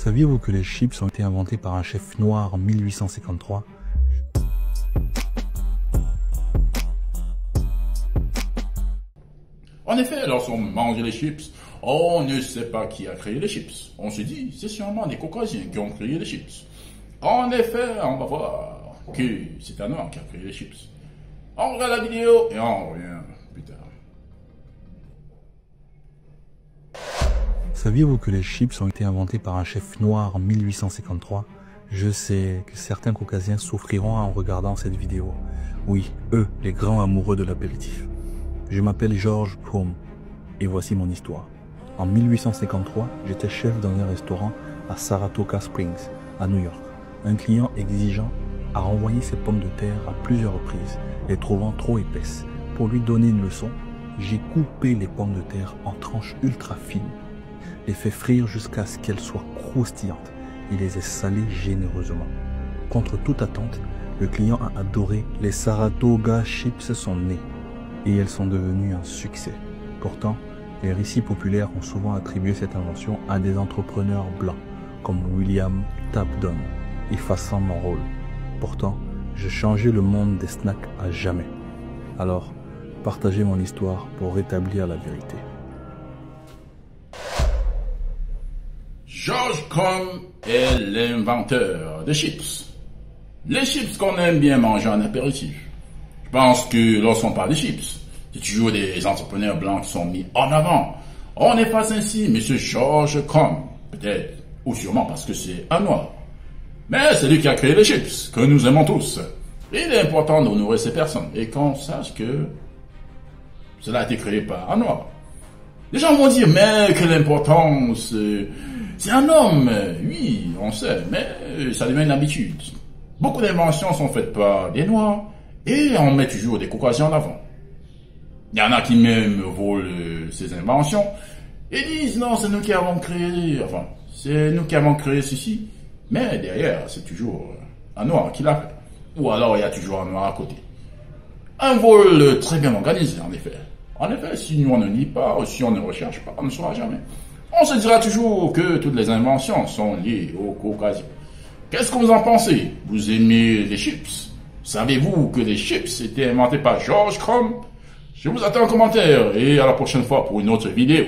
Saviez-vous que les chips ont été inventés par un chef noir en 1853? En effet, lorsqu'on mange les chips, on ne sait pas qui a créé les chips. On se dit, c'est sûrement des Caucasiens qui ont créé les chips. En effet, on va voir que c'est un noir qui a créé les chips. On regarde la vidéo et on revient plus tard. Saviez-vous que les chips ont été inventés par un chef noir en 1853? Je sais que certains Caucasiens souffriront en regardant cette vidéo. Oui, eux, les grands amoureux de l'apéritif. Je m'appelle George Poom et voici mon histoire. En 1853, j'étais chef dans un restaurant à Saratoga Springs, à New York. Un client exigeant a renvoyé ses pommes de terre à plusieurs reprises, les trouvant trop épaisses. Pour lui donner une leçon, j'ai coupé les pommes de terre en tranches ultra fines, les fait frire jusqu'à ce qu'elles soient croustillantes et les ai salées généreusement. Contre toute attente, le client a adoré. Les Saratoga Chips sont nés et elles sont devenues un succès. Pourtant, les récits populaires ont souvent attribué cette invention à des entrepreneurs blancs comme William Taft Dunn, effaçant mon rôle. Pourtant, j'ai changé le monde des snacks à jamais. Alors, partagez mon histoire pour rétablir la vérité. George Crumb est l'inventeur des chips. Les chips qu'on aime bien manger en apéritif. Je pense que lorsqu'on parle de chips, c'est toujours des entrepreneurs blancs qui sont mis en avant. On efface ainsi M. George Crumb, peut-être, ou sûrement parce que c'est un noir. Mais c'est lui qui a créé les chips, que nous aimons tous. Il est important d'honorer ces personnes et qu'on sache que cela a été créé par un noir. Les gens vont dire, mais quelle importance, c'est un homme. Oui, on sait, mais ça devient une habitude. Beaucoup d'inventions sont faites par des noirs et on met toujours des Caucasiens en avant. Il y en a qui même volent ces inventions et disent, non, c'est nous qui avons créé, c'est nous qui avons créé ceci. Mais derrière, c'est toujours un noir qui l'a fait. Ou alors, il y a toujours un noir à côté. Un vol très bien organisé, en effet. En effet, si nous on ne lit pas, ou si on ne recherche pas, on ne saura jamais. On se dira toujours que toutes les inventions sont liées aux Caucasiens. Qu'est-ce que vous en pensez? Vous aimez les chips? Savez-vous que les chips étaient inventés par George Crumb? Je vous attends en commentaire et à la prochaine fois pour une autre vidéo.